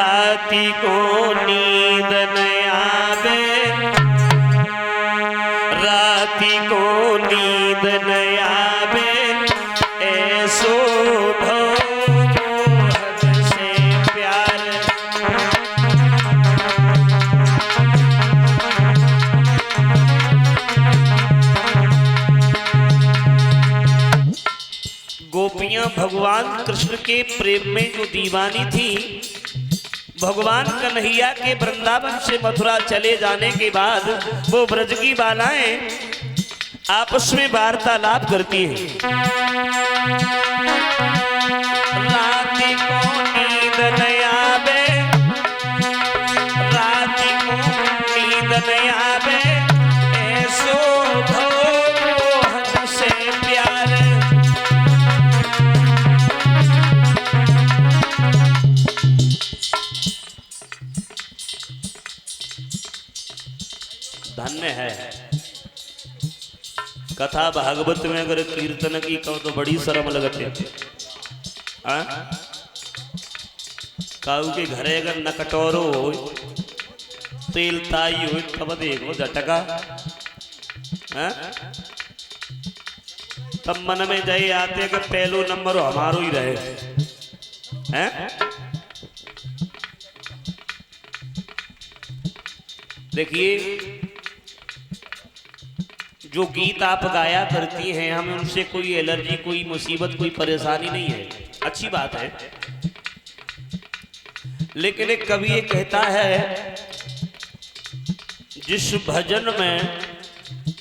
राती को नींद न आवे, राती को नींद न आवे, ऐसो भव हद से प्यार। गोपियां भगवान कृष्ण के प्रेम में जो दीवानी थी, भगवान कन्हैया के वृंदावन से मथुरा चले जाने के बाद वो ब्रज की बालाएं आपस में वार्तालाप करती हैं। राती को नींद न आवे, राती को नींद न आवे, ऐसो भव हद से प्यार। धन्य है कथा भागवत में अगर कीर्तन की कहो तो बड़ी शर्म लगती है। काऊ के घरे अगर न कटोरो हो, तेल ताई हो, तब देखो झटका। तब मन में जाए आते कि पहलो नंबर हमारो ही रहे हैं। देखिए, जो गीत आप गाया करती हैं, हमें उनसे कोई एलर्जी, कोई मुसीबत, कोई परेशानी नहीं है, अच्छी बात है। लेकिन एक कवि ये कहता है, जिस भजन में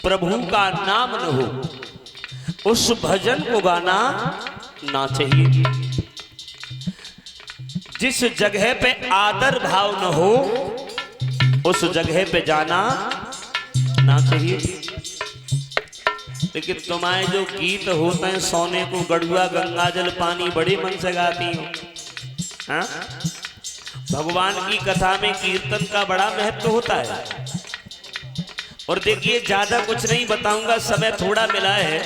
प्रभु का नाम न हो, उस भजन को गाना ना चाहिए। जिस जगह पे आदर भाव न हो, उस जगह पे जाना ना चाहिए। लेकिन तुम्हारे जो गीत होते हैं, सोने को गढ़ुआ गंगा जल पानी, बड़े मन से गाती हो। हाँ? भगवान की कथा में कीर्तन का बड़ा महत्व होता है। और देखिए, ज्यादा कुछ नहीं बताऊंगा, समय थोड़ा मिला है,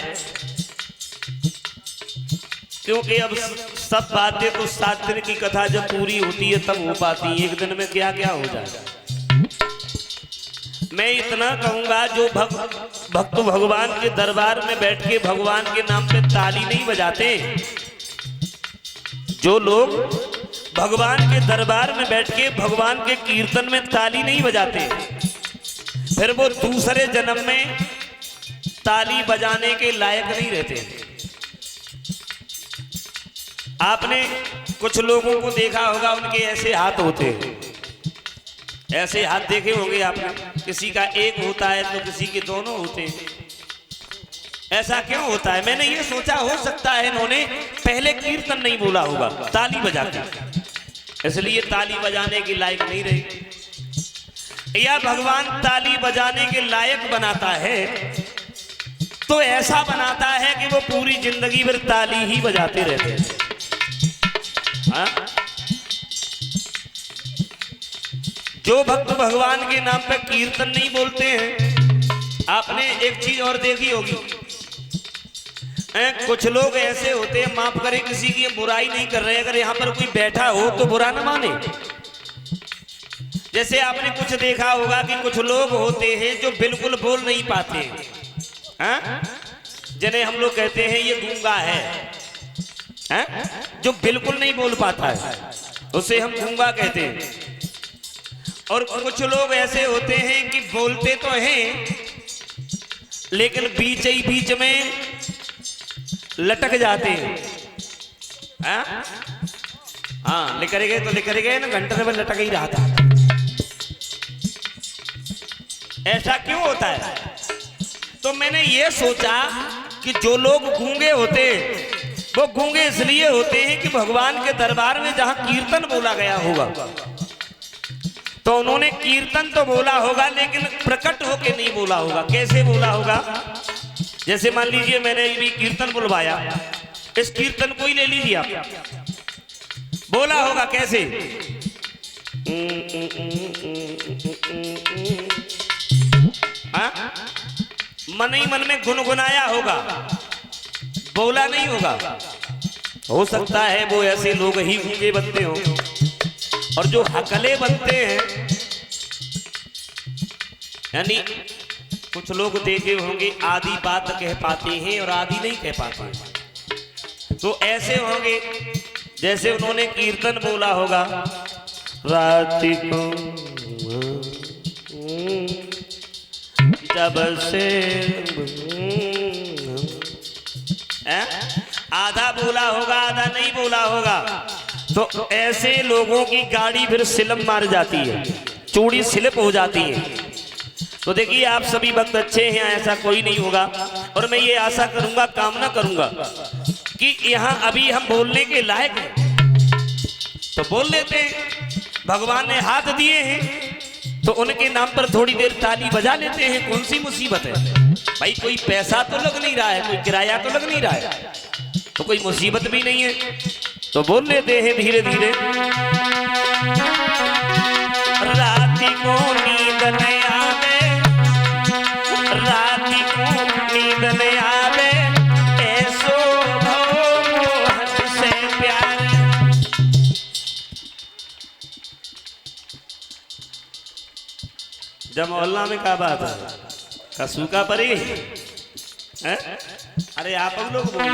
क्योंकि अब सब बातें तो 7 दिन की कथा जब पूरी होती है तब हो पाती है। एक दिन में क्या क्या हो जाएगा। मैं इतना कहूंगा, जो भक्त भगवान के दरबार में बैठ के भगवान के नाम पे ताली नहीं बजाते, जो लोग भगवान के दरबार में बैठ के भगवान के कीर्तन में ताली नहीं बजाते, फिर वो दूसरे जन्म में ताली बजाने के लायक नहीं रहते। आपने कुछ लोगों को देखा होगा, उनके ऐसे हाथ होते हैं, ऐसे हाथ देखे होंगे आपने। किसी का एक होता है तो किसी के दोनों होते हैं। ऐसा क्यों होता है? मैंने ये सोचा, हो सकता है इन्होंने पहले कीर्तन नहीं बोला होगा ताली बजाते, इसलिए ताली बजाने के लायक नहीं रहे। या भगवान ताली बजाने के लायक बनाता है तो ऐसा बनाता है कि वो पूरी जिंदगी भर ताली ही बजाते रहते हैं। जो भक्त भगवान के नाम पे कीर्तन नहीं बोलते हैं, आपने एक चीज और देखी होगी, कुछ लोग ऐसे होते हैं, माफ करें किसी की बुराई नहीं कर रहे, अगर यहाँ पर कोई बैठा हो तो बुरा ना माने। जैसे आपने कुछ देखा होगा कि कुछ लोग होते हैं जो बिल्कुल बोल नहीं पाते हैं, जिन्हें हम लोग कहते हैं ये गूंगा है, जो बिल्कुल नहीं बोल पाता है, उसे हम गूंगा कहते हैं। और कुछ लोग ऐसे होते हैं कि बोलते तो हैं लेकिन बीच ही बीच में लटक जाते हैं। हाँ, लिख गए तो लिख गए ना, घंटे में लटक ही रहा था। ऐसा क्यों होता है? तो मैंने ये सोचा कि जो लोग गूंगे होते वो गूंगे इसलिए होते हैं कि भगवान के दरबार में जहां कीर्तन बोला गया होगा तो उन्होंने कीर्तन तो बोला होगा लेकिन प्रकट होके नहीं बोला होगा। कैसे बोला होगा? जैसे मान लीजिए मैंने भी कीर्तन बुलवाया, इस कीर्तन को ही ले लीजिए आप, बोला होगा कैसे? मन ही मन में गुनगुनाया होगा, बोला नहीं होगा। हो सकता है वो ऐसे लोग ही गूंगे बनते हो। और जो हकले बनते हैं, यानी कुछ लोग देखे होंगे आधी बात कह पाते हैं और आधी नहीं कह पाते, तो ऐसे होंगे जैसे उन्होंने कीर्तन बोला होगा, रात को जब से आधा बोला होगा आधा नहीं बोला होगा, तो ऐसे लोगों की गाड़ी फिर स्लिप मार जाती है, चूड़ी स्लिप हो जाती है। तो देखिए आप सभी भक्त अच्छे हैं, ऐसा कोई नहीं होगा। और मैं ये आशा करूंगा, कामना करूंगा कि यहाँ अभी हम बोलने के लायक हैं तो बोल लेते हैं। भगवान ने हाथ दिए हैं तो उनके नाम पर थोड़ी देर ताली बजा लेते हैं। कौन सी मुसीबत है भाई, कोई पैसा तो लग नहीं रहा है, कोई किराया तो लग नहीं रहा है, तो कोई मुसीबत भी नहीं है, तो बोल लेते हैं धीरे धीरे। रात को नींद नहीं आवे, रात को नींद नहीं आवे, ऐसो भव से प्यार। जब मोहल्ला में क्या बात है, कसू का परी है? अरे आप हम लोग बोले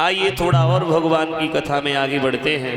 आइए थोड़ा और भगवान की कथा में आगे बढ़ते हैं।